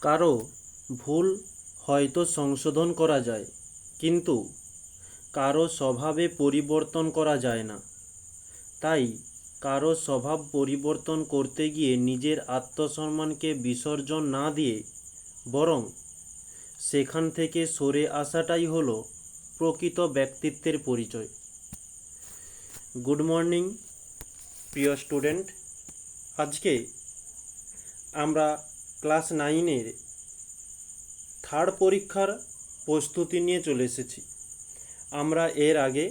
কারো ভুল হয়তো সংশোধন করা যায়, কিন্তু কারো স্বভাবে পরিবর্তন করা যায় না। তাই কারো স্বভাব পরিবর্তন করতে গিয়ে নিজের আত্মসম্মানকে বিসর্জন না দিয়ে বরং সেখান থেকে সরে আসাটাই হলো প্রকৃত ব্যক্তিত্বের পরিচয়। গুড মর্নিং প্রিয় স্টুডেন্ট, আজকে আমরা ক্লাস 9-এর থার্ড পরীক্ষার প্রস্তুতি নিয়ে চলে এসেছি। আমরা এর আগে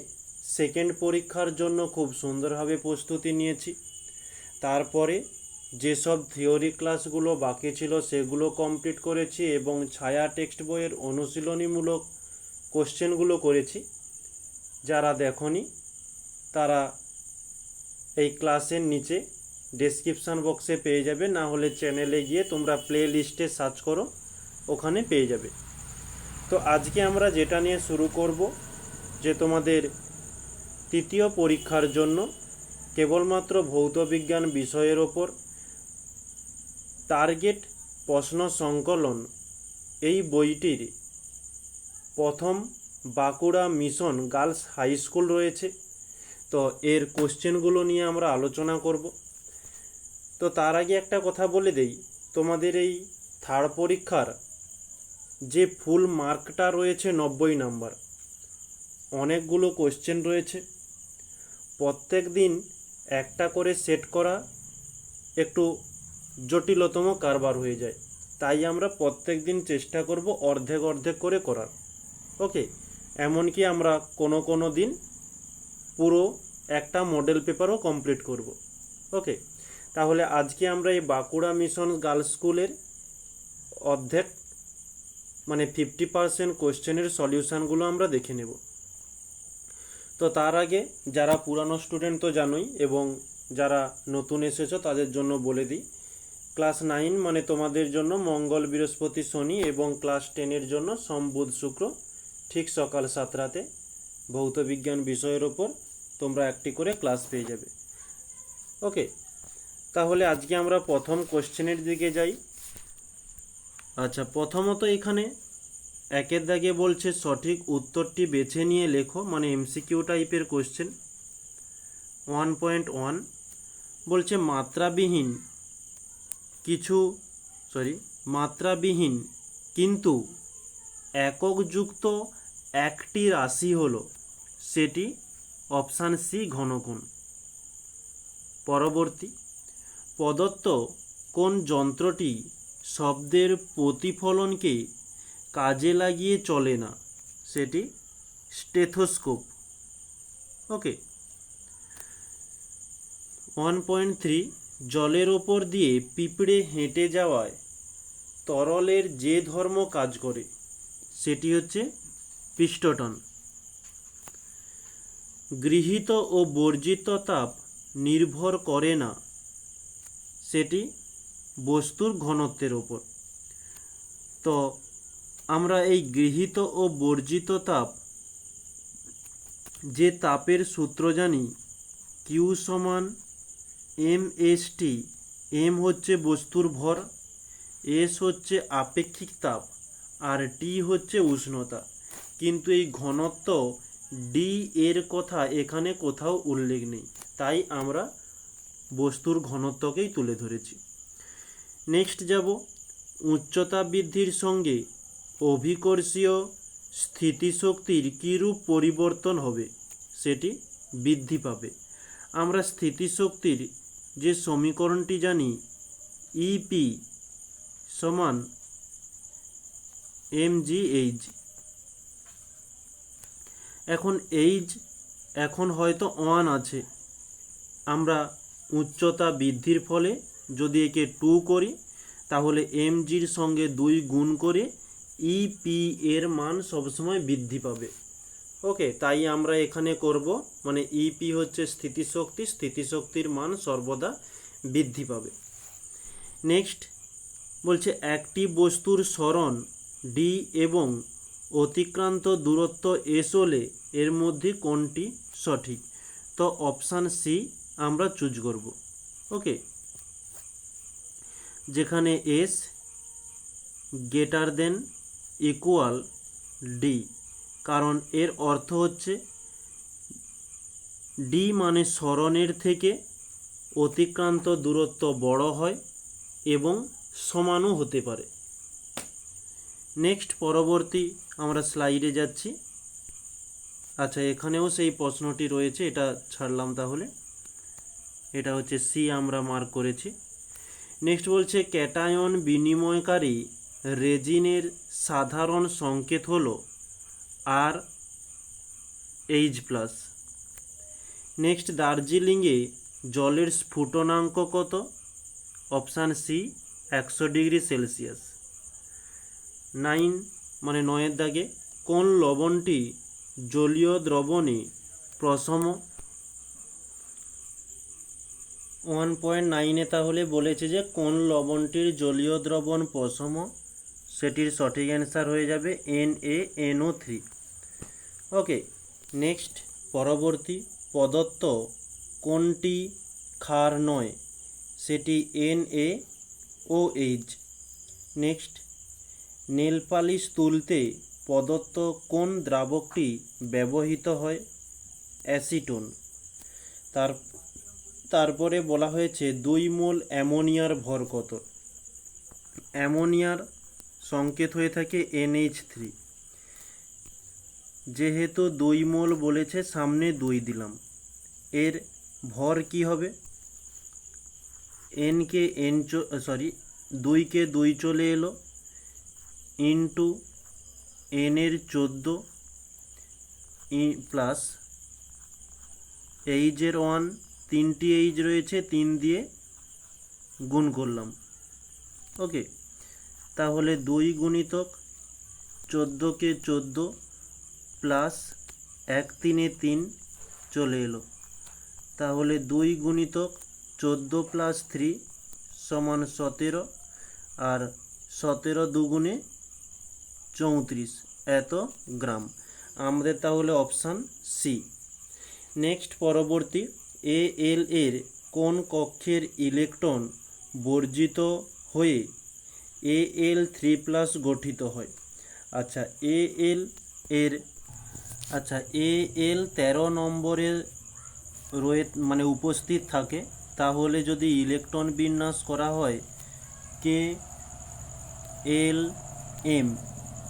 সেকেন্ড পরীক্ষার জন্য খুব সুন্দরভাবে প্রস্তুতি নিয়েছি। তারপরে যেসব থিওরি ক্লাসগুলো বাকি ছিল সেগুলো কমপ্লিট করেছি এবং ছায়া টেক্সট বইয়ের অনুশীলনীমূলক কোশ্চেনগুলো করেছি। যারা দেখনি তারা এই ক্লাসের নিচে ডেসক্রিপশান বক্সে পেয়ে যাবে, না হলে চ্যানেলে গিয়ে তোমরা প্লে লিস্টে সার্চ করো, ওখানে পেয়ে যাবে। তো আজকে আমরা যেটা নিয়ে শুরু করব, যে তোমাদের তৃতীয় পরীক্ষার জন্য কেবলমাত্র ভৌতবিজ্ঞান বিষয়ের ওপর টার্গেট প্রশ্ন সংকলন, এই বইটির প্রথম Bankura mission girls high school রয়েছে। তো এর কোশ্চেনগুলো নিয়ে আমরা আলোচনা করব। তো তার আগে একটা কথা বলে দেই, তোমাদের এই থার্ড পরীক্ষার যে ফুল মার্কটা রয়েছে 90 নাম্বার, অনেকগুলো কোশ্চেন রয়েছে। প্রত্যেক দিন একটা করে সেট করা একটু জটিলতম কারবার হয়ে যায়, তাই আমরা প্রত্যেক দিন চেষ্টা করব অর্ধেক অর্ধেক করে করার। ওকে, এমনকি আমরা কোনো দিন পুরো একটা মডেল পেপারও কমপ্লিট করব। ওকে, তাহলে আজকে আমরা এই বাঁকুড়া মিশন গার্লস স্কুলের অর্ধেক 50% কোশ্চেনের সলিউশানগুলো আমরা দেখে নেব। তো তার আগে যারা পুরানো স্টুডেন্ট তো জানোই, এবং যারা নতুন এসেছো তাদের জন্য বলে দিই, ক্লাস 9 তোমাদের জন্য মঙ্গল, বৃহস্পতি, শনি, এবং ক্লাস 10-এর জন্য সোম, বুধ, শুক্র ঠিক সকাল 7টাতে ভৌতবিজ্ঞান বিষয়ের ওপর তোমরা একটি করে ক্লাস পেয়ে যাবে। ওকে, তাহলে আজকে আমরা প্রথম কোশ্চেনের দিকে যাই। আচ্ছা, প্রথমত এখানে একের দাগে বলছে সঠিক উত্তরটি বেছে নিয়ে লেখো, এমসিকিউ টাইপের কোশ্চেন। 1.1 বলছে মাত্রাবিহীন কিন্তু এককযুক্ত একটি রাশি হলো, সেটি অপশান সি ঘনকোণ। পরবর্তী, প্রদত্ত কোন যন্ত্রটি শব্দের প্রতিফলনকে কাজে লাগিয়ে চলে না, সেটি স্টেথোস্কোপ। ওকে। 1.3 জলের ওপর দিয়ে পিঁপড়ে হেঁটে যাওয়ায় তরলের যে ধর্ম কাজ করে, সেটি হচ্ছে পৃষ্ঠটান। গৃহীত ও বর্জিত তাপ নির্ভর করে না, সেটি বস্তুর ঘনত্বের ওপর। তো আমরা এই গৃহীত ও বর্জিত তাপ, যে তাপের সূত্র জানি, কিউ সমান mst। এম হচ্ছে বস্তুর ভর, এস হচ্ছে আপেক্ষিক তাপ, আর টি হচ্ছে উষ্ণতা। কিন্তু এই ঘনত্ব ডি এর কথা এখানে কোথাও উল্লেখ নেই, তাই আমরা বস্তুর ঘনত্বকেই তুলে ধরেছি। নেক্সট যাব, উচ্চতা বৃদ্ধির সঙ্গে অভিকর্ষীয় স্থিতিশক্তির কীরূপ পরিবর্তন হবে, সেটি বৃদ্ধি পাবে। আমরা স্থিতিশক্তির যে সমীকরণটি জানি, ইপি সমান mgh। এখন এখন হয়তো 1 আছে, আমরা উচ্চতা বৃদ্ধির ফলে যদি একে 2 করি, তাহলে mgর সঙ্গে 2 গুণ করে ইপি এর মান সবসময় বৃদ্ধি পাবে। ওকে, তাই আমরা এখানে করব, ইপি হচ্ছে স্থিতিশক্তির মান সর্বদা বৃদ্ধি পাবে। নেক্সট বলছে একটি বস্তুর সরণ ডি এবং অতিক্রান্ত দূরত্ব এস হলে এর মধ্যে কোনটি সঠিক? তো অপশান সি আমরা চুজ করব। ওকে, যেখানে S greater than equal D, কারণ এর অর্থ হচ্ছে ডি মানে সরণের থেকে অতিক্রান্ত দূরত্ব বড় হয় এবং সমানও হতে পারে। নেক্সট পরবর্তী আমরা স্লাইডে যাচ্ছি। আচ্ছা, এখানেও সেই প্রশ্নটি রয়েছে, এটা ছাড়লাম তাহলে, এটা হচ্ছে সি আমরা মার্ক করেছি। নেক্সট বলছে ক্যাটায়ন বিনিময়কারী রেজিনের সাধারণ সংকেত হলো আর এইচ প্লাস। নেক্সট দার্জিলিংয়ে জলের স্ফুটনাঙ্ক কত? Option C 100 degree Celsius. 9 মানে 9-এর দাগে কোন লবণটি জলীয় দ্রবণে প্রশম? 1.9-এ তাহলে বলেছে যে কোন লবণটির জলীয় দ্রবণ প্রশম, সেটির সঠিক অ্যান্সার হয়ে যাবে NaNO3। ওকে, নেক্সট পরবর্তী পদার্থ কোনটি ক্ষার নয়? সেটি NaOH। নেক্সট নেল পালিশ তুলতে প্রদত্ত কোন দ্রাবকটি ব্যবহৃত হয়? অ্যাসিটোন। তারপরে বলা হয়েছে 2 মোল অ্যামোনিয়ার ভর কত? অ্যামোনিয়ার সংকেত হয়ে থাকে NH3। যেহেতু 2 মোল বলেছে সামনে 2 দিলাম, এর ভর কি হবে? এনকে এন 2কে 2 চলে এলো ইন্টু এনের 14 প্লাস এইচের 1, 3টি এইচ রয়েছে, 3 দিয়ে গুণ করলাম। ওকে, তাহলে 2 গুণিতক 14কে 14 প্লাস 1 3-এ 3 চলে এলো, তাহলে 2 গুণিতক 14 প্লাস 3 সমান 17, আর 17 দুগুণে 34 এত গ্রাম। আমাদের তাহলে অপশান সি। নেক্সট পরবর্তী এল এর কোন কক্ষের ইলেকট্রন বর্জিত হয়ে Al3+ গঠিত হয়? আচ্ছা, এল 13 নম্বরের মানে উপস্থিত থাকে, তাহলে যদি ইলেকট্রন বিন্যাস করা হয় KLM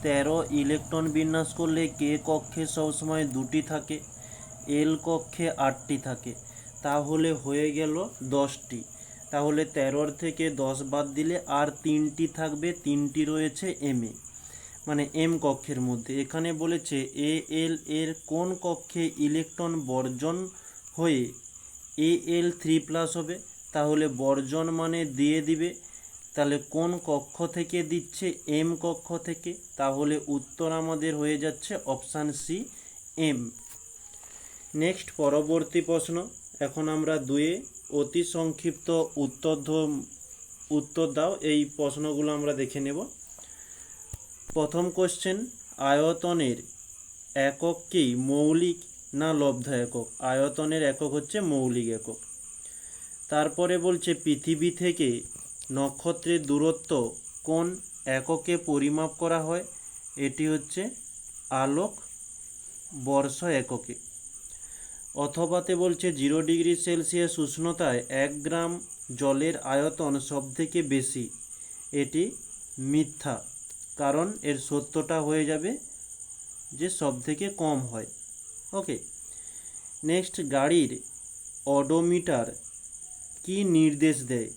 13 ইলেকট্রন বিন্যাস করলে কে কক্ষে সবসময় 2টি থাকে, এল কক্ষে 8টি থাকে, তাহলে হয়ে গেল 10টি। তাহলে 13 থেকে 10 বাদ দিলে আর 3টি থাকবে, 3টি রয়েছে এমে মানে এম কক্ষের মধ্যে। এখানে বলেছে এল এর কোন কক্ষে ইলেকট্রন বর্জন হয়ে Al3+ হবে, তাহলে বর্জন মানে দিয়ে দিবে, তাহলে কোন কক্ষ থেকে দিচ্ছে? এম কক্ষ থেকে, তাহলে উত্তর আমাদের হয়ে যাচ্ছে অপশান সি এম। নেক্সট পরবর্তী প্রশ্ন, এখন আমরা 2-এ অতি সংক্ষিপ্ত উত্তর দাও, এই প্রশ্নগুলো আমরা দেখে নেব। প্রথম কোশ্চেন, আয়তনের একক কি মৌলিক না লব্ধ একক? আয়তনের একক হচ্ছে মৌলিক একক। তারপরে বলছে পৃথিবী থেকে নক্ষত্রের দূরত্ব কোন এককে পরিমাপ করা হয়? এটি হচ্ছে আলোক বর্ষ এককে। অথবাতে বলছে 0 ডিগ্রি সেলসিয়াস উষ্ণতায় 1 গ্রাম জলের আয়তন সবথেকে বেশি, এটি মিথ্যা, কারণ এর সত্যটা হয়ে যাবে যে সবথেকে কম হয়। ওকে, নেক্সট গাড়ির অডোমিটার কি নির্দেশ দেয়?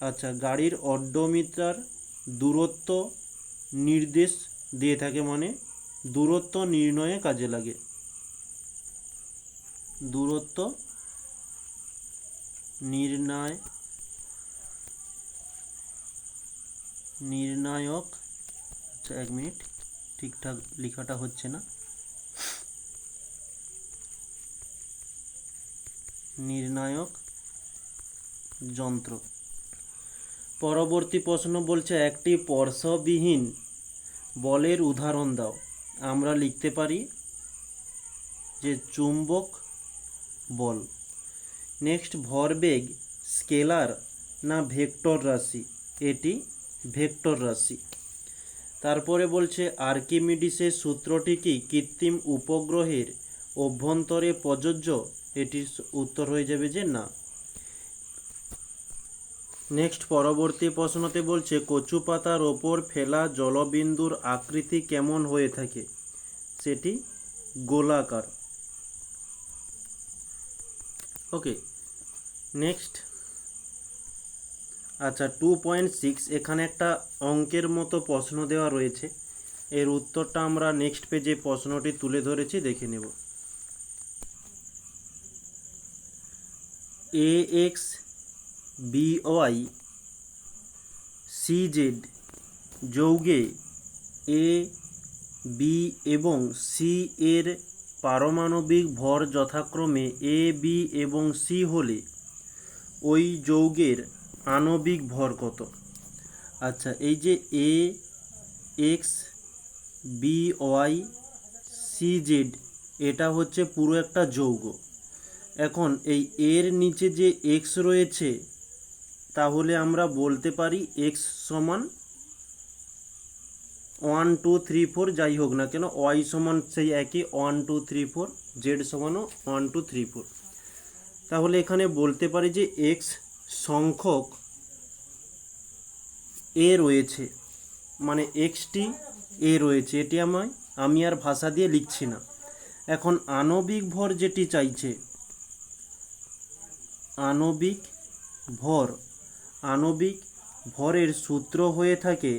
আচ্ছা, গাড়ির অডোমিটার দূরত্ব নির্দেশ দিয়ে থাকে, মানে দূরত্ব নির্ণয়ে কাজে লাগে, দূরত্ব নির্ণায়ক। আচ্ছা, 1 মিনিট, ঠিকঠাক লেখাটা হচ্ছে না। নির্ণায়ক যন্ত্র। পরবর্তী প্রশ্ন বলছে একটি স্পর্শবিহীন বলের উদাহরণ দাও। আমরা লিখতে পারি যে চুম্বক বল। নেক্সট, ভরবেগ স্কেলার না ভেক্টর রাশি? এটি ভেক্টর রাশি। তারপরে বলছে আর্কিমিডিসের সূত্রটি কি কৃত্রিম উপগ্রহের অভ্যন্তরে প্রযোজ্য? এটির উত্তর হয়ে যাবে যে না। নেক্সট পরবর্তী প্রশ্নতে বলছে কচু পাতার ওপর ফেলা জলবিন্দুর আকৃতি কেমন হয়ে থাকে? সেটি গোলাকার। ওকে, নেক্সট। আচ্ছা 2.6 এখানে একটা অঙ্কের মতো প্রশ্ন দেওয়া রয়েছে, এর উত্তরটা আমরা নেক্সট পেজে প্রশ্নটি তুলে ধরেছি, দেখে নেব। ax by cz যৌগে a b এবং c এর পারমাণবিক ভর যথাক্রমে a b এবং c হলে ওই যৌগের আণবিক ভর কত? আচ্ছা, এই যে a x b y c z এটা হচ্ছে পুরো একটা যৌগ। এখন এই এর নিচে যে x রয়েছে, তাহলে আমরা বলতে পারি x সমান 1 2 3 4 যাই হোক না কেন, y সমান সেই একই 1 2 3 4, z সমানও 1 2 3 4। তাহলে এখানে বলতে পারি যে x সংখ্যক এ রয়েছে, মানে এক্সটি এ রয়েছে। এটি আমি আর ভাষা দিয়ে লিখছি না। এখন আণবিক ভর যেটি চাইছে, আণবিক ভরের সূত্র হয়ে থাকে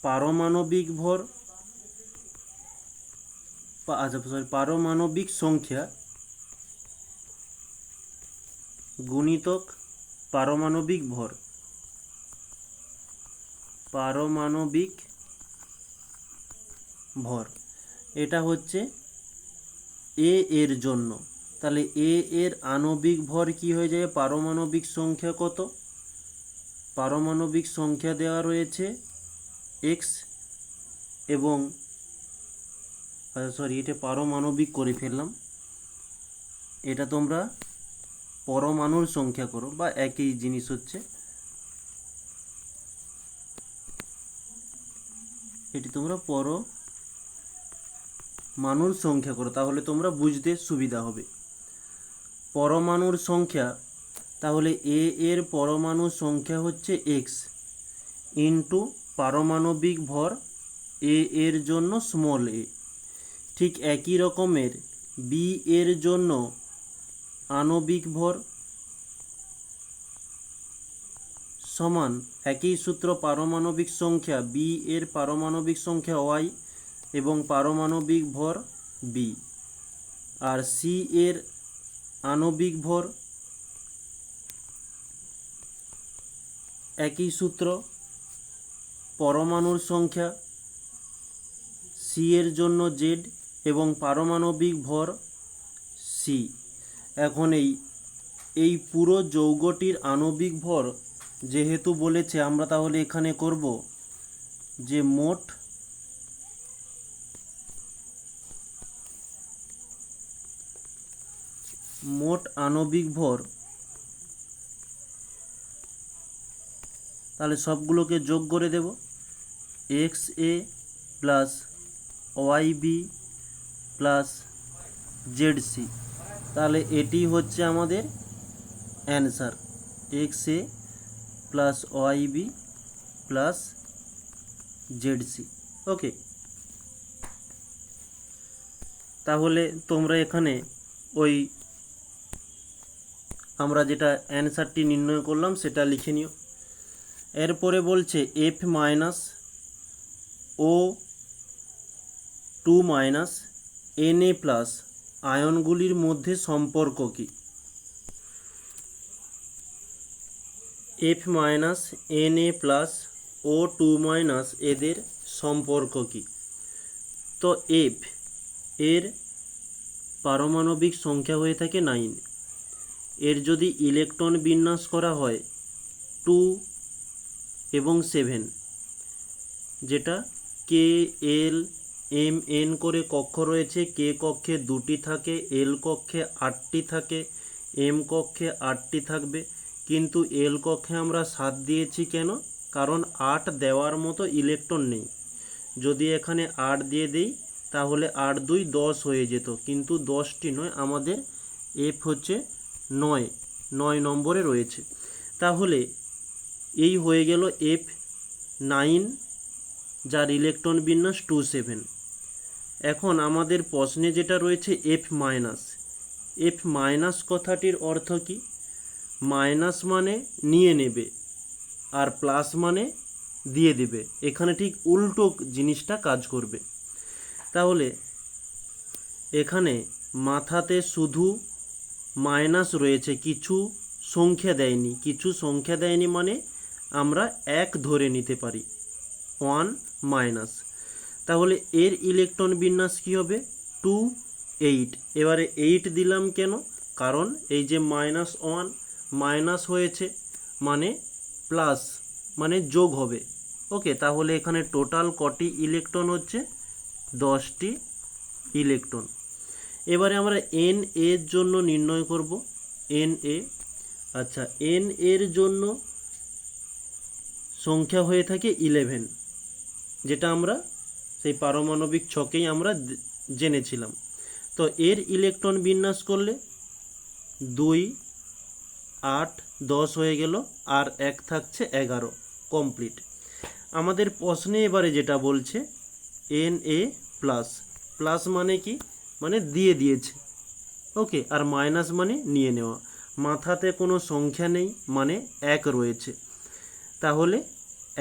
পারমাণবিক ভর, পারমাণবিক সংখ্যা গুণিতক পারমাণবিক ভর, পারমাণবিক ভর। এটা হচ্ছে এ এর জন্য। তাহলে এ এর আণবিক ভর কি হয়ে যায়? পারমাণবিক সংখ্যা কত? পারমাণবিক সংখ্যা দেওয়া রয়েছে এক্স এবং এটা পারমাণবিক করে ফেললাম, এটা তোমরা পরমাণুর সংখ্যা করো, বা একই জিনিস হচ্ছে। এটি তোমরা পরমাণুর সংখ্যা করো, তাহলে তোমরা বুঝতে সুবিধা হবে। পরমাণুর সংখ্যা, তাহলে এ এর পরমাণু সংখ্যা হচ্ছে এক্স ইন্টু পারমাণবিক ভর এ এর জন্য স্মল এ। ঠিক একই রকমের বি এর জন্য আণবিক ভর সমান একই সূত্র, পারমাণবিক সংখ্যা বি এর পারমাণবিক সংখ্যা ওয়াই এবং পারমাণবিক ভর বি। আর সি এর আণবিক ভর একই সূত্র, পরমাণুর সংখ্যা সি এর জন্য জেড এবং পারমাণবিক ভর সি। এখন এই পুরো যৌগটির আণবিক ভর যেহেতু বলেছে, আমরা তাহলে এখানে করব যে মোট আণবিক ভর, তাহলে সবগুলোকে যোগ করে দেব, x a plus y b plus z c. তাহলে এটি হচ্ছে আমাদের answer, x a plus y b plus z c. Okay, তাহলে তোমরা এখানে ওই আমরা যেটা অ্যান্সারটি নির্ণয় করলাম সেটা লিখে নিও। এরপরে বলছে এফ মাইনাস ও 2 মাইনাস Na প্লাস আয়নগুলির মধ্যে সম্পর্ক কি? এফ মাইনাস Na প্লাস ও 2 মাইনাস এদের সম্পর্ক কি? তো এফ এর পারমাণবিক সংখ্যা হয়ে থাকে 9, এর যদি ইলেকট্রন বিন্যাস করা হয় 2 এবং 7, যেটা কে এল এম এন করে কক্ষ রয়েছে, কে কক্ষে 2টি থাকে, এল কক্ষে 8টি থাকে, এম কক্ষে 8টি থাকবে, কিন্তু এল কক্ষে আমরা 7 দিয়েছি কেন? কারণ 8 দেওয়ার মতো ইলেকট্রন নেই। যদি এখানে 8 দিয়ে দেই তাহলে 8 2 10 হয়ে যেত, কিন্তু 10টি নয়, আমাদের এফ হচ্ছে 9 নম্বরে রয়েছে। তাহলে এই হয়ে গেল F9, যার ইলেকট্রন বিন্যাস 27। এখন আমাদের প্রশ্নে যেটা রয়েছে F মাইনাস কথাটির অর্থ কি? মাইনাস মানে নিয়ে নেবে আর প্লাস মানে দিয়ে দেবে, এখানে ঠিক উল্টো জিনিসটা কাজ করবে। তাহলে এখানে মাথাতে শুধু মাইনাস রয়েছে, কিছু সংখ্যা দেয়নি, মানে আমরা 1 ধরে নিতে পারি, 1 মাইনাস। তাহলে এর ইলেকট্রন বিন্যাস কি হবে? 2 8। এবারে 8 দিলাম কেন? কারণ এই যে -1 মাইনাস হয়েছে মানে প্লাস, মানে যোগ হবে। ওকে, তাহলে এখানে টোটাল কটি ইলেকট্রন হচ্ছে? 10টি ইলেকট্রন। এবারে আমরা এন এর জন্য নির্ণয় করব। এন এ, আচ্ছা, এন এর জন্য সংখ্যা হয়ে থাকে 11, যেটা আমরা সেই পারমাণবিক ছকেই আমরা জেনেছিলাম। তো এর ইলেকট্রন বিন্যাস করলে 2 8 10 হয়ে গেল, আর 1 থাকছে 11, কমপ্লিট। আমাদের প্রশ্নে এবারে যেটা বলছে এন এ প্লাস, প্লাস মানে কি? মানে দিয়ে দিয়েছে। ওকে, আর মাইনাস মানে নিয়ে নেওয়া। মাথাতে কোনো সংখ্যা নেই মানে 1 রয়েছে, তাহলে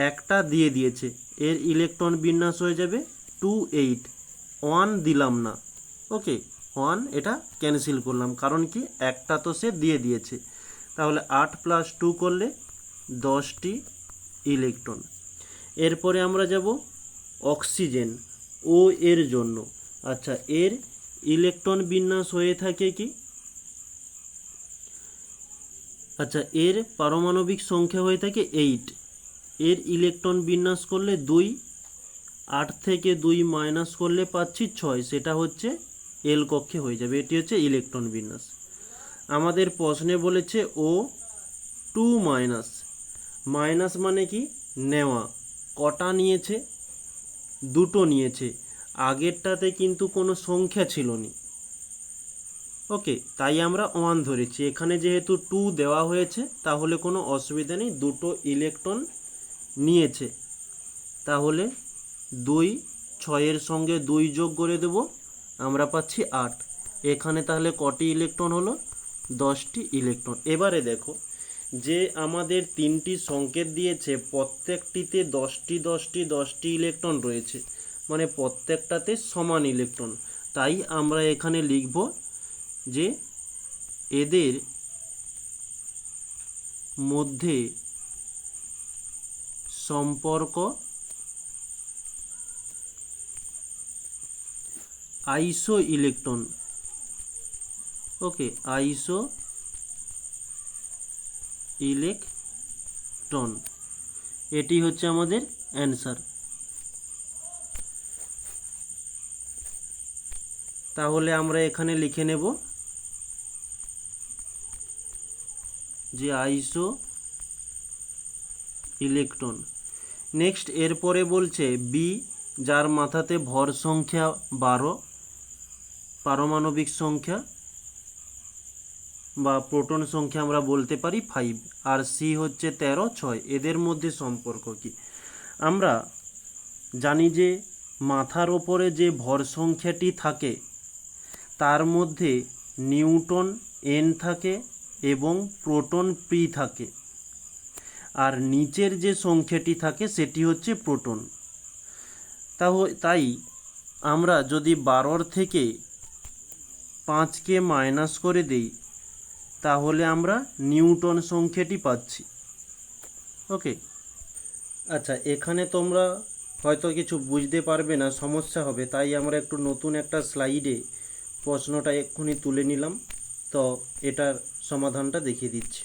1টা দিয়ে দিয়েছে, এর ইলেকট্রন বিন্যাস হয়ে যাবে 2 8। 1 দিলাম না, ওকে, 1 এটা ক্যান্সেল করলাম, কারণ কি 1টা তো সে দিয়ে দিয়েছে। তাহলে 8 + 2 করলে 10টি ইলেকট্রন। এরপরে আমরা যাব অক্সিজেন ও এর জন্য। আচ্ছা, এর ইলেকট্রন বিন্যাস হয়ে থাকে কি? আচ্ছা, এর পারমাণবিক সংখ্যা হয়ে থাকে 8। এর ইলেকট্রন বিন্যাস করলে 2, 8 থেকে 2 মাইনাস করলে পাচ্ছি 6, সেটা হচ্ছে এল কক্ষে হয়ে যাবে। এটি হচ্ছে ইলেকট্রন বিন্যাস। আমাদের প্রশ্নে বলেছে ও 2 মাইনাস, মাইনাস মানে কি? নেওয়া। কটা নিয়েছে? 2টো নিয়েছে। আগেরটাতে কিন্তু কোনো সংখ্যা ছিল না, ওকে, তাই আমরা 1 ধরেছি। এখানে যেহেতু 2 দেওয়া হয়েছে তাহলে কোনো অসুবিধা নেই, 2টো ইলেকট্রন নিয়েছে। তাহলে 2 6-এর সঙ্গে 2 যোগ করে দেব, আমরা পাচ্ছি 8। এখানে তাহলে কটি ইলেকট্রন হলো? 10টি ইলেকট্রন। এবারে দেখো, যে আমাদের 3টি সংকেত দিয়েছে, প্রত্যেকটিতে 10টি 10টি 10টি ইলেকট্রন রয়েছে, মানে প্রত্যেকটাতে সমান ইলেকট্রন। তাই আমরা এখানে লিখব যে এদের মধ্যে সম্পর্ক আইসো ইলেকট্রন। ওকে, আইসো ইলেকট্রন, এটি হচ্ছে আমাদের অ্যান্সার। তাহলে আমরা এখানে লিখে নেব যে আইসো ইলেকট্রন। নেক্সট, এরপরে বলছে বি, যার মাথাতে ভর সংখ্যা 12, পারমাণবিক সংখ্যা বা প্রোটন সংখ্যা আমরা বলতে পারি 5, আর সি হচ্ছে 13 6। এদের মধ্যে সম্পর্ক কি? আমরা জানি যে মাথার ওপরে যে ভর সংখ্যাটি থাকে তার মধ্যে নিউটন এন থাকে এবং প্রোটন পি থাকে, আর নিচের যে সংখ্যাটি থাকে সেটি হচ্ছে প্রোটন। তাই আমরা যদি 12 থেকে 5কে মাইনাস করে দেই তাহলে আমরা নিউটন সংখ্যাটি পাচ্ছি। ওকে, আচ্ছা, এখানে তোমরা হয়তো কিছু বুঝতে পারবে না, সমস্যা হবে, তাই আমরা একটু নতুন একটা স্লাইডে প্রশ্নটা এক্ষুনি তুলে নিলাম, তো এটার সমাধানটা দেখিয়ে দিচ্ছি।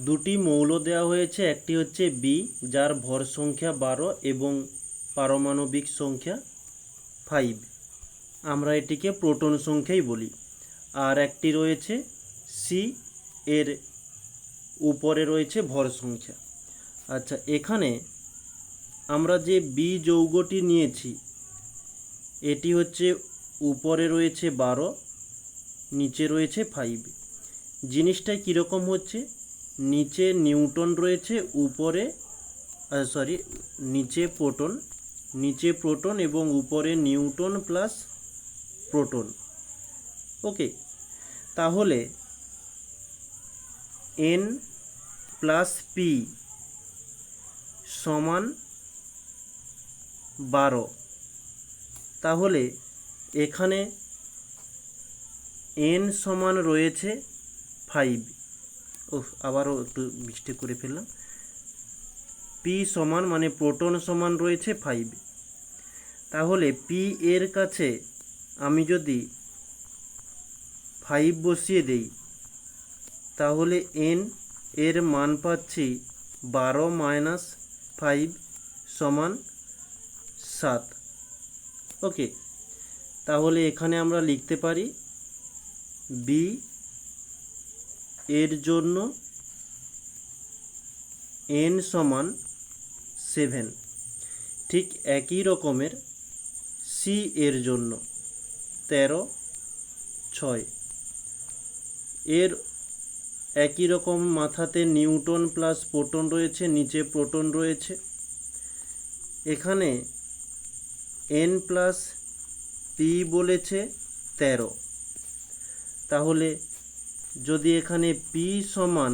দুটি মৌল দেওয়া হয়েছে, একটি হচ্ছে বি, যার ভর সংখ্যা 12 এবং পারমাণবিক সংখ্যা 5, আমরা এটিকে প্রোটন সংখ্যাই বলি। আর একটি রয়েছে সি, এর উপরে রয়েছে ভর সংখ্যা। আচ্ছা, এখানে আমরা যে বি যৌগটি নিয়েছি এটি হচ্ছে উপরে রয়েছে 12, নিচে রয়েছে 5। জিনিসটা কীরকম হচ্ছে, নিচে নিউটন রয়েছে, উপরে নিচে প্রোটন এবং উপরে নিউটন প্লাস প্রোটন। ওকে, তাহলে এন প্লাস পি সমান 12। তাহলে এখানে এন সমান রয়েছে 5। আবারও একটু মিস্টেক করে ফেললাম। পি সমান মানে প্রোটন সমান রয়েছে 5। তাহলে পি এর কাছে আমি যদি 5 বসিয়ে দেই তাহলে এন এর মান পাচ্ছি 12 মাইনাস 5 সমান 7। ওকে, তাহলে এখানে আমরা লিখতে পারি বি এর জন্য এন সমান 7। ঠিক একই রকমের সি এর জন্য 13, 6। এর একই রকম মাথাতে নিউটন প্লাস প্রোটন রয়েছে, নিচে প্রোটন রয়েছে। এখানে এন প্লাস পি বলেছে 13। তাহলে যদি এখানে পি সমান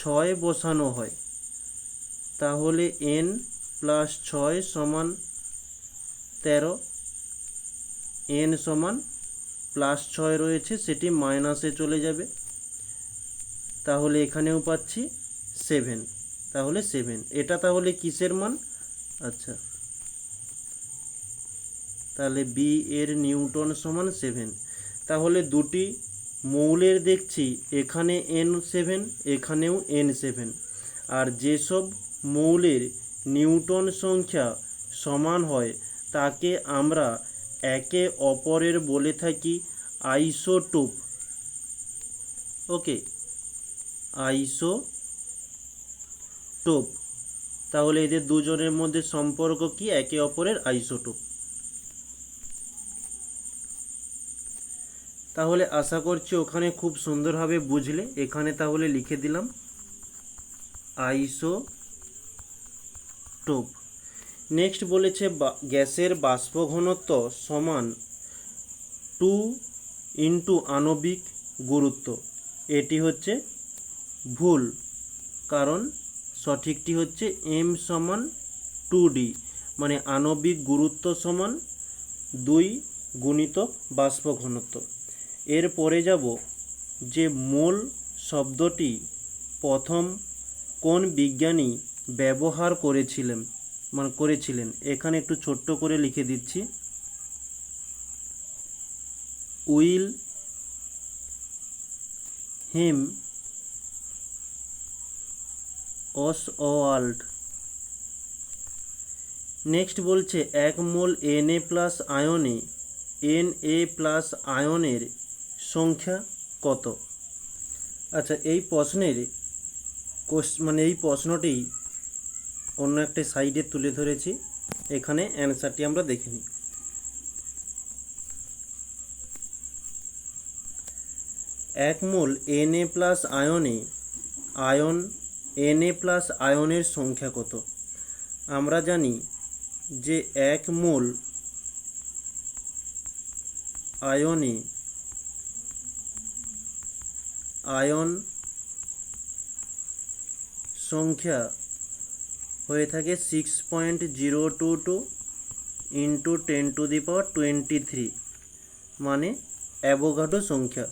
6 বসানো হয় তাহলে এন প্লাস 6 সমান 13। এন সমান প্লাস 6 রয়েছে, সেটি মাইনাসে চলে যাবে, তাহলে এখানেও পাচ্ছি 7। তাহলে 7 এটা তাহলে কিসের মান? আচ্ছা, তাহলে বি এর নিউটন সমান 7। তাহলে দুটি মৌলের দেখছি এখানে n7, এখানেও n7। আর যেসব মৌলের নিউটন সংখ্যা সমান হয় তাকে আমরা একে অপরের বলে থাকি আইসোটোপ। ওকে, আইসোটোপ। তাহলে এদের দুজনের মধ্যে সম্পর্ক কি? একে অপরের আইসোটোপ। তাহলে আশা করছি ওখানে খুব সুন্দরভাবে বুঝলে। এখানে তাহলে লিখে দিলাম আইসোটোপ। নেক্সট বলেছে গ্যাসের বাষ্প ঘনত্ব সমান 2 ইন্টু আণবিক গুরুত্ব। এটি হচ্ছে ভুল, কারণ সঠিকটি হচ্ছে এম সমান 2D, মানে আণবিক গুরুত্ব সমান 2 গুণিতক বাষ্প ঘনত্ব। এরপরে যাব যে মোল শব্দটি প্রথম কোন বিজ্ঞানী ব্যবহার করেছিলেন। এখানে একটু ছোট্ট করে লিখে দিচ্ছি, উইলহেম অসওয়াল্ড। নেক্সট বলছে 1 মোল Na প্লাস আয়নে Na প্লাস আয়নের সংখ্যা কত? আচ্ছা, এই প্রশ্নটি অন্য একটা সাইডে তুলে ধরেছি, এখানে অ্যান্সারটি আমরা দেখে নিই। 1 মোল Na প্লাস আয়নে Na প্লাস আয়নের সংখ্যা কত? আমরা জানি যে 1 মোল আয়নে আয়ন সংখ্যা হয়ে থাকে 6.022 ইন্টু 10⁻23, মানে অ্যাভোগাড্রো সংখ্যা।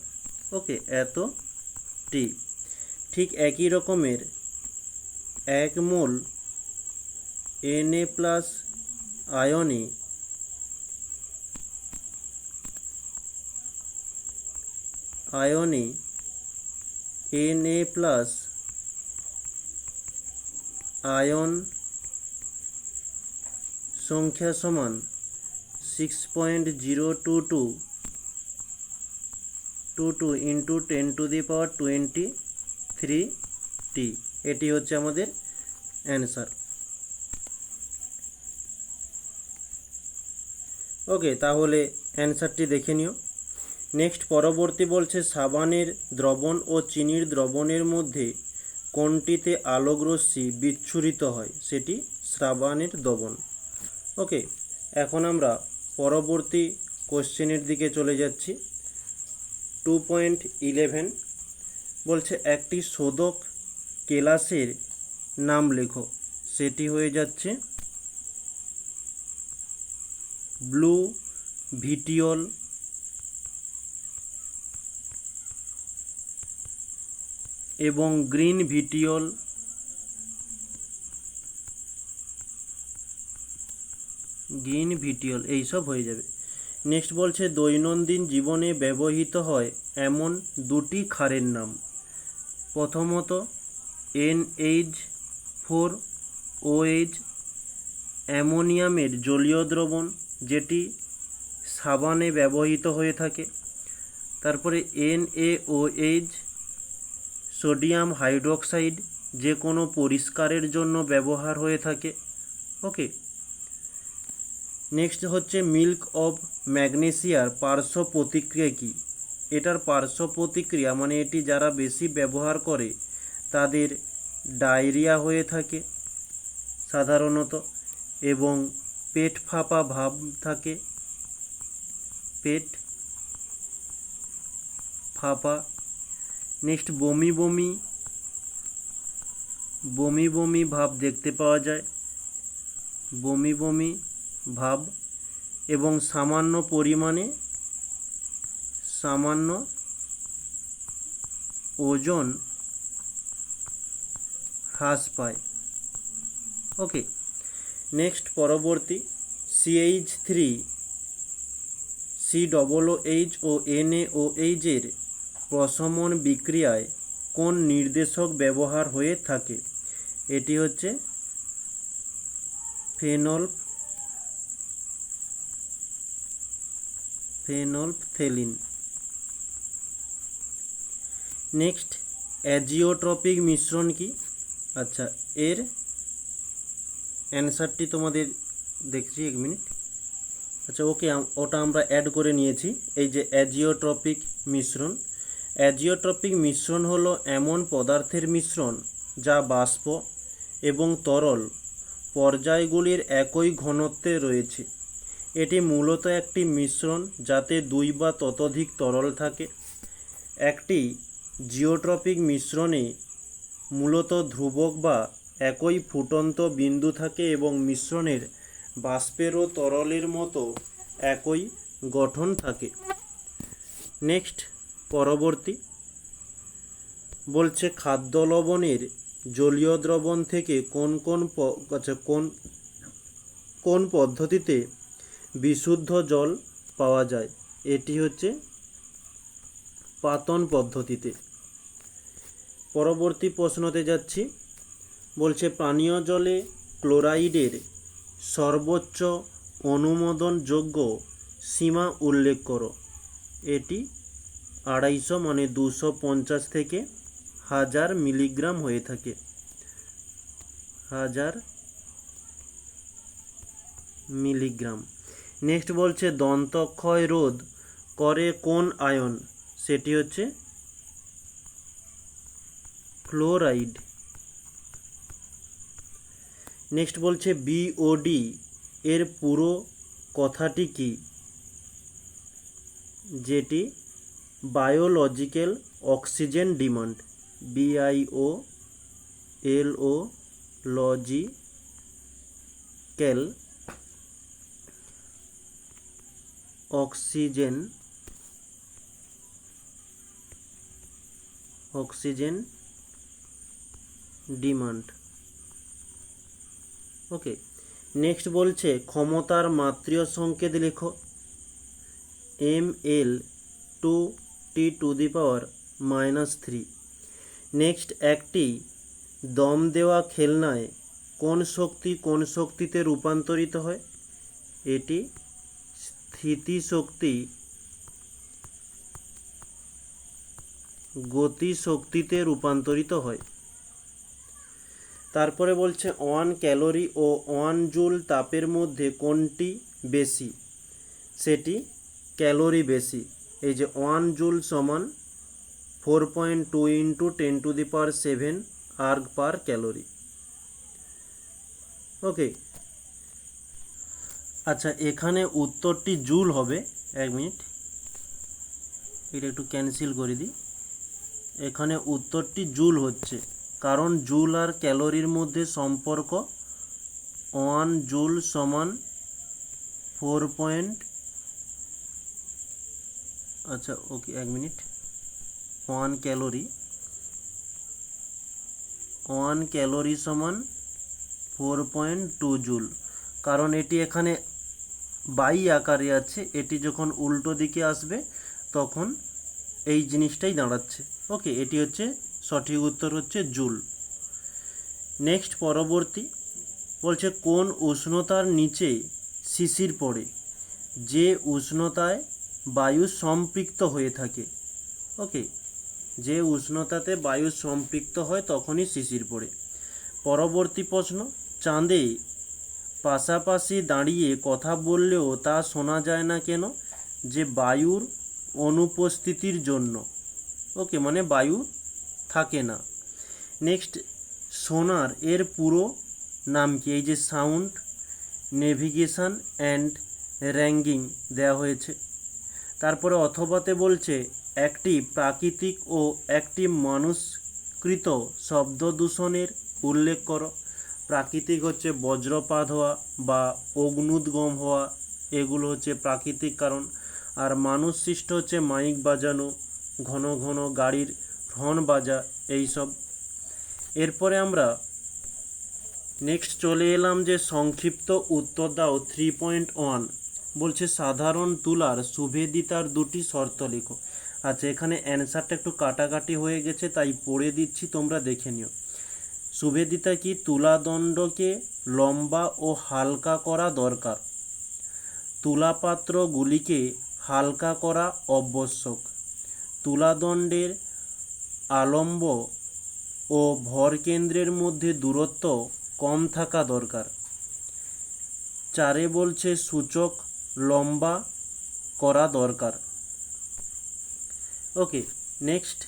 ওকে, এতটি। ঠিক একই রকমের 1 মোল Na প্লাস আয়নে Na প্লাস আয়ন সংখ্যা সমান 6.022 ইন্টু 10⁻23 টি। এটি হচ্ছে আমাদের অ্যান্সার। ওকে, তাহলে অ্যান্সারটি দেখে নিও। নেক্সট পরবর্তী বলছে সাবানের দ্রবণ ও চিনির দ্রবণের মধ্যে কোনটিতে আলোকরশ্মি বিচ্ছুরিত হয়? সেটি সাবানের দ্রবণ। ওকে, এখন আমরা পরবর্তী কোশ্চেনের দিকে চলে যাচ্ছি। 2.11 বলছে একটি শোধক কেলাসের নাম লেখো। সেটি হয়ে যাচ্ছে ব্লু ভিটিওল, এবং গ্রিন ভিটিওল, এইসব হয়ে যাবে। নেক্সট বলছে দৈনন্দিন জীবনে ব্যবহৃত হয় এমন দুটি ক্ষারের নাম। প্রথমত NH4OH অ্যামোনিয়ামের জলীয় দ্রবণ, যেটি সাবানে ব্যবহৃত হয়ে থাকে। তারপরে NaOH সোডিয়াম হাইড্রোক্সাইড, যে কোনো পরিষ্কারের জন্য ব্যবহার হয়ে থাকে। ওকে, নেক্সট হচ্ছে মিল্ক অফ ম্যাগনেসিয়ার পার্শ্ব প্রতিক্রিয়া কী? এটার পার্শ্ব প্রতিক্রিয়া মানে এটি যারা বেশি ব্যবহার করে তাদের ডায়রিয়া হয়ে থাকে সাধারণত, এবং পেট ফাঁপা ভাব থাকে, পেট ফাঁপা। নেক্সট বমি বমি ভাব দেখতে পাওয়া যায়, বমি ভাব, এবং সামান্য ওজন হ্রাস পায়। ওকে, নেক্সট পরবর্তী CH3 COOH ও NaOH এর প্রশমন বিক্রিয়ায় কোন নির্দেশক ব্যবহার হয়ে থাকে? এটি হচ্ছে ফেনলফথেলিন। নেক্সট অ্যাজিওট্রপিক মিশ্রণ কি? আচ্ছা, এর অ্যান্সারটি তোমাদের দেখছি, এক মিনিট। আচ্ছা, ওকে, ওটা আমরা অ্যাড করে নিয়েছি। এই যে অ্যাজিওট্রপিক মিশ্রণ হলো এমন পদার্থের মিশ্রণ যা বাষ্প এবং তরল পর্যায়গুলির একই ঘনত্বে রয়েছে। এটি মূলত একটি মিশ্রণ যাতে দুই বা ততোধিক তরল থাকে। একটি জিওট্রপিক মিশ্রণে মূলত ধ্রুবক বা একই ফুটন্ত বিন্দু থাকে এবং মিশ্রণের বাষ্পের ও তরলের মতো একই গঠন থাকে। নেক্সট পরবর্তী বলছে খাদ্য লবণের জলীয় দ্রবণ থেকে কোন পদ্ধতিতে বিশুদ্ধ জল পাওয়া যায়? এটি হচ্ছে পাতন পদ্ধতিতে। পরবর্তী প্রশ্নতে যাচ্ছি। বলছে পানীয় জলে ক্লোরাইডের সর্বোচ্চ অনুমোদনযোগ্য সীমা উল্লেখ করো। এটি 250 মানে 250 থেকে 1000 মিলিগ্রাম হয়ে থাকে, 1000 মিলিগ্রাম। নেক্সট বলছে দন্তক্ষয় রোধ করে কোন আয়ন? সেটি হচ্ছে ফ্লোরাইড। নেক্সট বলছে বিওডি এর পুরো কথাটি কি? যেটি biological oxygen demand, logical oxygen demand. Okay, next বলছে ক্ষমতার মাত্রীয় সংকেত লেখো। ml/10⁻³ নেক্সট একটি দম দেওয়া খেলনায় কোন শক্তি কোন শক্তিতে রূপান্তরিত হয়? এটি স্থিতিশক্তি গতিশক্তিতে রূপান্তরিত হয়। তারপরে বলছে 1 ক্যালোরি ও 1 জুল তাপের মধ্যে কোনটি বেশি? সেটি ক্যালোরি বেশি। এই যে 1 জুল সমান 4.2 ইন্টু 10⁷ আর্গ পার ক্যালোরি। ওকে, আচ্ছা এখানে উত্তরটি জুল হবে। 1 মিনিট, এটা একটু ক্যান্সেল করে দিই। এখানে উত্তরটি জুল হচ্ছে, কারণ জুল আর ক্যালোরির মধ্যে সম্পর্ক 1 জুল সমান 4. আচ্ছা ওকে, 1 মিনিট। 1 ক্যালোরি সমান 4.2 জুল, কারণ এটি এখানে বাই আকারে আছে, এটি যখন উল্টো দিকে আসবে তখন এই জিনিসটাই দাঁড়াচ্ছে। ওকে, এটি হচ্ছে সঠিক উত্তর হচ্ছে জুল। নেক্সট পরবর্তী বলছে কোন উষ্ণতার নিচে শিশির পড়ে? যে উষ্ণতায় বায়ু সম্পৃক্ত হয়ে থাকে। ওকে, যে উষ্ণতাতে বায়ু সম্পৃক্ত হয় তখনই শিশির পড়ে। পরবর্তী প্রশ্ন, চাঁদে পাশাপাশি দাঁড়িয়ে কথা বললেও তা শোনা যায় না কেন? যে বায়ুর অনুপস্থিতির জন্য। ওকে, মানে বায়ু থাকে না। নেক্সট, সোনার এর পুরো নাম কি? এই যে সাউন্ড, নেভিগেশন অ্যান্ড র্যাঙ্গিং দেওয়া হয়েছে। তারপরে অথবাতে বলছে একটি প্রাকৃতিক ও একটি মানুষকৃত শব্দ দূষণের উল্লেখ করো। প্রাকৃতিক হচ্ছে বজ্রপাত হওয়া বা অগ্নুদ্গম হওয়া, এগুলো হচ্ছে প্রাকৃতিক কারণ। আর মানুষ সৃষ্ট হচ্ছে মাইক বাজানো, ঘন ঘন গাড়ির হর্ন বাজা, এইসব। এরপরে আমরা নেক্সট চলে এলাম যে সংক্ষিপ্ত উত্তর দাও 3.1 বলছে সাধারণ তুলার শুভেদিতার দুটি শর্ত লেখো। আচ্ছা, এখানে অ্যান্সারটা একটু কাটাকাটি হয়ে গেছে, তাই পড়ে দিচ্ছি, তোমরা দেখে নিও। শুভেদিতা কি? তুলাদণ্ডকে লম্বা ও হালকা করা দরকার। তুলাপাত্রগুলিকে হালকা করা আবশ্যক। তুলাদণ্ডের আলম্ব ও ভরকেন্দ্রের মধ্যে দূরত্ব কম থাকা দরকার। 4 বলছে সূচক লম্বা করা দরকার। ওকে, নেক্সট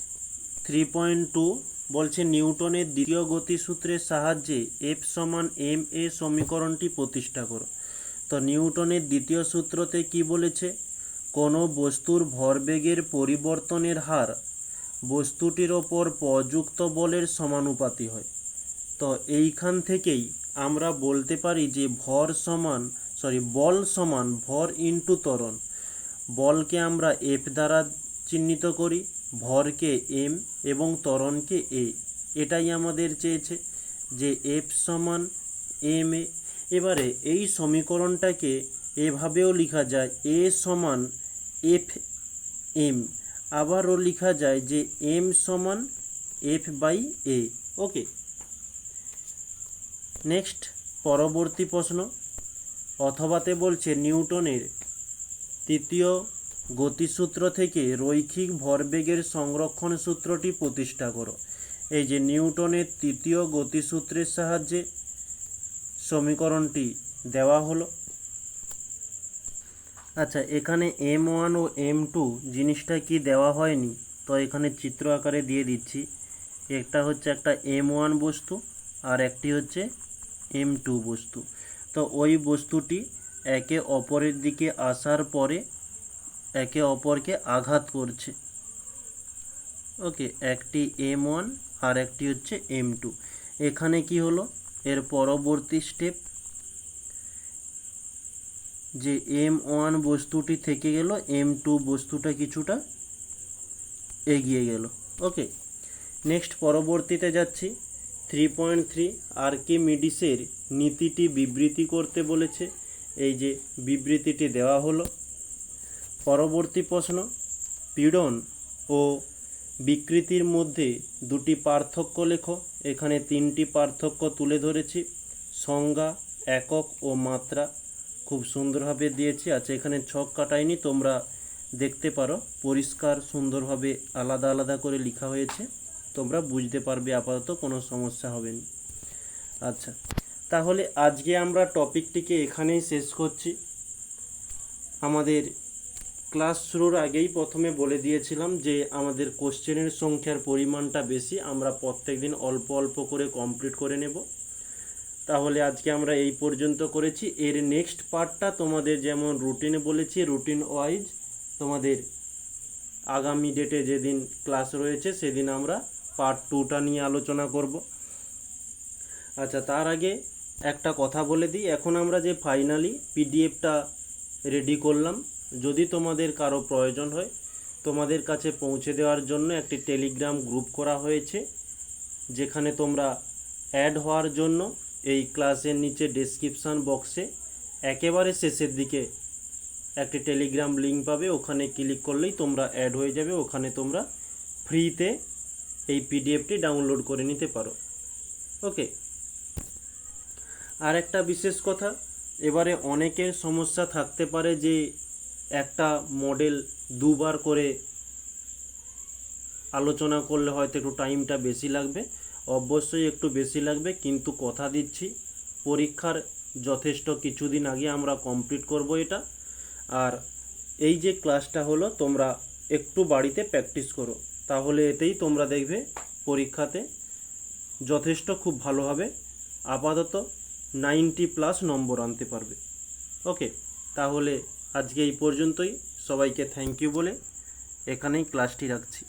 3.2 বলছে নিউটনের দ্বিতীয় গতিসূত্রের সাহায্যে এফ সমান এম এ সমীকরণটি প্রতিষ্ঠা করো। তো নিউটনের দ্বিতীয় সূত্রতে কি বলেছে? কোনো বস্তুর ভরবেগের পরিবর্তনের হার বস্তুটির ওপর প্রযুক্ত বলের সমানুপাতি হয়। তো এইখান থেকেই আমরা বলতে পারি যে বল সমান ভর ইন্টু ত্বরণ। বলকে আমরা এফ দ্বারা চিহ্নিত করি, ভরকে এম এবং ত্বরণকে এ। এটাই আমাদের চেয়েছে যে এফ সমান এম এ। এবারে এই সমীকরণটাকে এভাবেও লেখা যায় এ সমান এফ এম, আবারও লেখা যায় যে এম সমান F by A. Okay, next পরবর্তী প্রশ্ন অথবাতে বলছে নিউটনের তৃতীয় গতিসূত্র থেকে রৈখিক ভরবেগের সংরক্ষণ সূত্রটি প্রতিষ্ঠা করো। এই যে নিউটনের তৃতীয় গতিসূত্রের সাহায্যে সমীকরণটি দেওয়া হলো। আচ্ছা, এখানে M1 ও M2 জিনিসটা কি দেওয়া হয়নি, তো এখানে চিত্র আকারে দিয়ে দিচ্ছি। একটা হচ্ছে একটা M1 বস্তু আর একটি হচ্ছে M2 বস্তু। তো ওই বস্তুটি একে অপরের দিকে আসার পরে একে অপরকে আঘাত করছে। ওকে, একটি M1 আর একটি হচ্ছে M2। এখানে কি হলো, এর পরবর্তী স্টেপ যে M1 বস্তুটি থেকে গেল, M2 বস্তুটা কিছুটা এগিয়ে গেল। ওকে, নেক্সট পরবর্তীতে যাচ্ছি 3.3 আর্কিমিডিসের নীতিটি বিবৃতি করতে বলেছে। এই যে বিবৃতিটি দেওয়া হলো। পরবর্তী প্রশ্ন, পীড়ন ও বিকৃতির মধ্যে দুটি পার্থক্য লেখো। এখানে 3টি পার্থক্য তুলে ধরেছি, সংজ্ঞা, একক ও মাত্রা। খুব সুন্দরভাবে দিয়েছি। আচ্ছা, এখানে ছক কাটাইনি, তোমরা দেখতে পারো পরিষ্কার সুন্দরভাবে আলাদা আলাদা করে লেখা হয়েছে, তোমরা বুঝতে পারবে, আপাতত কোনো সমস্যা হবে না। আচ্ছা, তাহলে আজকে আমরা টপিকটিকে এখানেই শেষ করছি। আমাদের ক্লাস শুরুর আগেই প্রথমে বলে দিয়েছিলাম যে আমাদের কোশ্চেনের সংখ্যার পরিমাণটা বেশি, আমরা প্রত্যেক দিন অল্প অল্প করে কমপ্লিট করে নেব। তাহলে আজকে আমরা এই পর্যন্ত করেছি। এর নেক্সট পার্টটা তোমাদের যেমন রুটিনে বলেছি, রুটিন ওয়াইজ তোমাদের আগামী ডেটে যেদিন ক্লাস রয়েছে সেদিন আমরা পার্ট 2টা নিয়ে আলোচনা করব। আচ্ছা, তার আগে একটা কথা বলে দিই, এখন আমরা যে ফাইনালি পিডিএফটা রেডি করলাম, যদি তোমাদের কারো প্রয়োজন হয় তোমাদের কাছে পৌঁছে দেওয়ার জন্য একটি টেলিগ্রাম গ্রুপ করা হয়েছে, যেখানে তোমরা অ্যাড হওয়ার জন্য এই ক্লাসের নিচে ডেসক্রিপশান বক্সে একেবারে শেষের দিকে একটি টেলিগ্রাম লিঙ্ক পাবে, ওখানে ক্লিক করলেই তোমরা অ্যাড হয়ে যাবে। ওখানে তোমরা ফ্রিতে এই পিডিএফটি ডাউনলোড করে নিতে পারো। ওকে, আর একটা বিশেষ কথা, এবারে অনেকের সমস্যা থাকতে পারে যে একটা মডেল দুবার করে আলোচনা করলে হয়তো একটু টাইমটা বেশি লাগবে। অবশ্যই একটু বেশি লাগবে, কিন্তু কথা দিচ্ছি পরীক্ষার যথেষ্ট কিছুদিন আগে আমরা কমপ্লিট করব এটা। আর এই যে ক্লাসটা হলো তোমরা একটু বাড়িতে প্র্যাকটিস করো, তাহলে এতেই তোমরা দেখবে পরীক্ষাতে যথেষ্ট খুব ভালোভাবে আপাতত 90+ নম্বর আনতে পারবে। ওকে, তাহলে আজকে এই পর্যন্তই। সবাইকে থ্যাংক ইউ বলে এখানেই ক্লাসটি রাখছি।